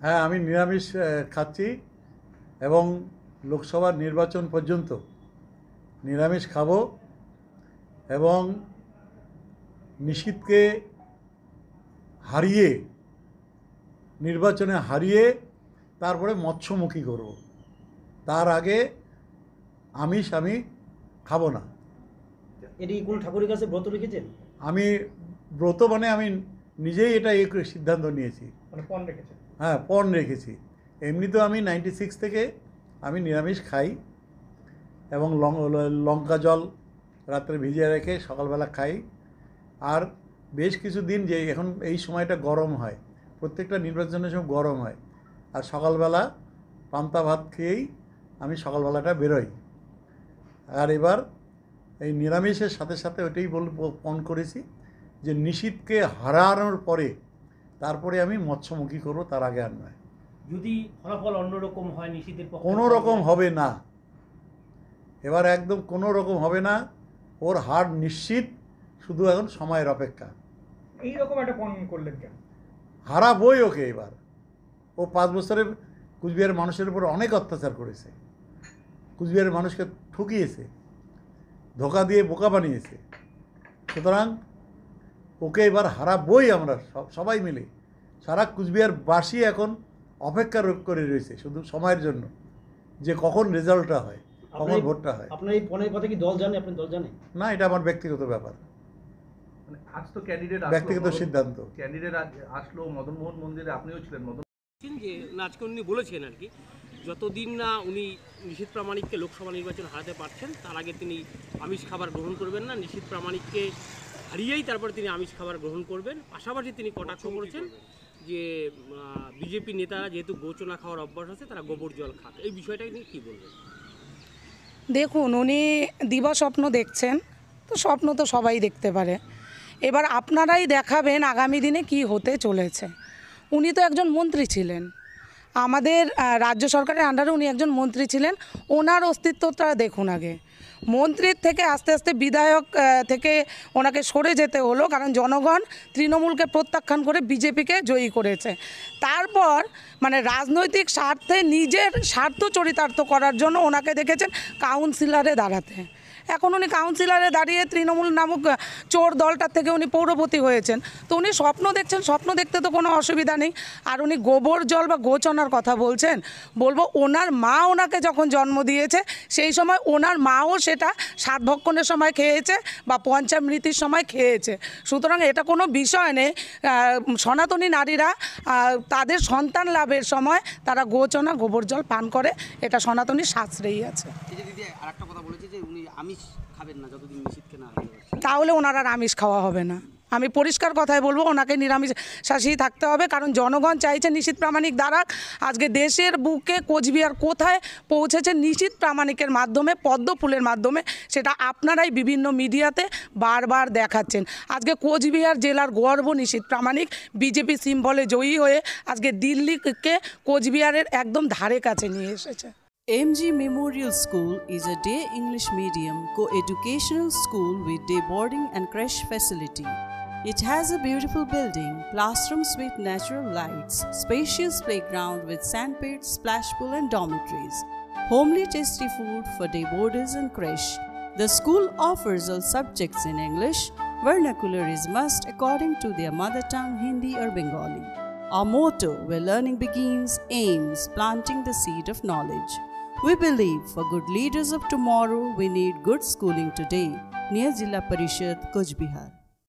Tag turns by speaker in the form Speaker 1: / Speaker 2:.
Speaker 1: হ্যাঁ, আমি নিরামিষ খাচ্ছি এবং লোকসভার নির্বাচন পর্যন্ত নিরামিষ খাবো এবং নিশীথকে হারিয়ে নির্বাচনে হারিয়ে তারপরে মৎস্যমুখী করব। তার আগে আমিষ আমি খাবো না।
Speaker 2: এটি কোন ঠাকুরের কাছে ব্রত রেখেছেন?
Speaker 1: আমি ব্রত মানে আমি নিজেই এটা এই সিদ্ধান্ত নিয়েছি।
Speaker 2: মানে পণ রেখেছেন?
Speaker 1: হ্যাঁ, পণ রেখেছি। এমনিতেও আমি 96 থেকে আমি নিরামিষ খাই এবং লঙ্কা জল রাত্রে ভিজিয়ে রেখে সকালবেলা খাই। আর বেশ কিছু দিন যে এখন এই সময়টা গরম হয়, প্রত্যেকটা নির্বাচনের সময় গরম হয়, আর সকালবেলা পান্তা ভাত খেয়েই আমি সকালবেলাটা বেরোই। আর এবার এই নিরামিষের সাথে সাথে ওইটাই পণ করেছি যে নিশীথকে হারানোর পরে তারপরে আমি মৎস্যমুখী করবো, তার আগে আর নয়।
Speaker 2: যদি ফলাফল অন্যরকম হয় নিশীথের পক্ষে?
Speaker 1: কোনো রকম হবে না, এবার একদম কোনো রকম হবে না। ওর হার নিশ্চিত, শুধু এখন সময়ের অপেক্ষা।
Speaker 2: এইরকম একটা পণ করলেন কেন?
Speaker 1: হারাবই ওকে এবার। ও 5 বছরে কুচবিহারের মানুষের উপর অনেক অত্যাচার করেছে, কুচবিহারের মানুষকে ঠকিয়েছে, ধোকা দিয়ে বোকা বানিয়েছে। সুতরাং ওকে এবার হারাবই আমরা সবাই মিলে। সারা কুচবিহারবাসী এখন অপেক্ষা করে রয়েছে শুধু সময়ের জন্য, যে কখন রেজাল্টটা হয়, কখন ভোটটা হয়।
Speaker 2: আপনার এই পণের কথা কি দল জানে? আপনি দল জানে
Speaker 1: না, এটা আমার ব্যক্তিগত ব্যাপার,
Speaker 3: আজ তো ক্যান্ডিডেট
Speaker 1: ব্যক্তিগত সিদ্ধান্ত।
Speaker 3: ক্যান্ডিডেট আসলো মদনমোহন মন্দিরে, আপনিও ছিলেন।
Speaker 4: যে আজকে উনি বলেছেন আর কি, যতদিন না উনি নিশীথ প্রামাণিককে লোকসভা নির্বাচন হারাতে পারছেন তার আগে তিনি আমিষ খাবার গ্রহণ করবেন না। নিশীথ প্রামাণিককে হারিয়েই তারপরে তিনি আমিষ খাবার গ্রহণ করবেন। পাশাপাশি তিনি কটাক্ষ করেছেন যে বিজেপি নেতারা যেহেতু গোচনা খাওয়ার অভ্যাস আছে তারা গোবর জল খাক। এই বিষয়টা নিয়ে কী বলবেন?
Speaker 5: দেখুন, উনি দিবা স্বপ্ন দেখছেন, তো স্বপ্ন তো সবাই দেখতে পারে। এবার আপনারাই দেখাবেন আগামী দিনে কি হতে চলেছে। উনি তো একজন মন্ত্রী ছিলেন, আমাদের রাজ্য সরকারের আন্ডারে উনি একজন মন্ত্রী ছিলেন। ওনার অস্তিত্বটা দেখুন আগে। মন্ত্রীর থেকে আস্তে আস্তে বিধায়ক থেকে ওনাকে সরে যেতে হলো, কারণ জনগণ তৃণমূলকে প্রত্যাখ্যান করে বিজেপিকে জয়ী করেছে। তারপর মানে রাজনৈতিক স্বার্থে নিজের স্বার্থ চরিতার্থ করার জন্য ওনাকে দেখেছেন কাউন্সিলরে দাঁড়াতে। এখন উনি কাউন্সিলরে দাঁড়িয়ে তৃণমূল নামক চোর দলটার থেকে উনি পৌরপতি হয়েছেন। তো উনি স্বপ্ন দেখছেন, স্বপ্ন দেখতে তো কোনো অসুবিধা নেই। আর উনি গোবর জল বা গোচনার কথা বলছেন, বলবো ওনার মা ওনাকে যখন জন্ম দিয়েছে সেই সময় ওনার মাও সেটা সাতভক্ষণের সময় খেয়েছে বা পঞ্চামৃতির সময় খেয়েছে। সুতরাং এটা কোনো বিষয় নেই। সনাতনী নারীরা তাদের সন্তান লাভের সময় তারা গোচনা গোবর জল পান করে, এটা সনাতনী শাস্ত্রেই আছে।
Speaker 4: দিদি আরেকটা কথা বলেছে যে উনি আমিষ খাবেন না যতদিন নিশীথকে না,
Speaker 5: তাহলে ওনার আর আমিষ খাওয়া হবে না। আমি পরিষ্কার কথায় বলবো, ওনাকে নিরামিষ শাসী থাকতে হবে, কারণ জনগণ চাইছে নিশীথ প্রামাণিক দ্বারা। আজকে দেশের বুকে কোচবিহার কোথায় পৌঁছেছে নিশীথ প্রামাণিকের মাধ্যমে, পদ্ম ফুলের মাধ্যমে, সেটা আপনারাই বিভিন্ন মিডিয়াতে বারবার দেখাচ্ছেন। আজকে কোচবিহার জেলার গর্ব নিশীথ প্রামাণিক বিজেপি সিম্বলে জয়ী হয়ে আজকে দিল্লিকে কোচবিহারের একদম ধারে কাছে নিয়ে এসেছে।
Speaker 6: MG Memorial School is a day English medium co-educational school with day boarding and creche facility. It has a beautiful building, classrooms with natural lights, spacious playground with sandpits, splash pool and dormitories, homely tasty food for day boarders and creche. The school offers all subjects in English. Vernacular is must according to their mother tongue Hindi or Bengali. Our motto, where learning begins, aims planting the seed of knowledge. We believe for good leaders of tomorrow, we need good schooling today. Near Jilla Parishad, Coach Bihar.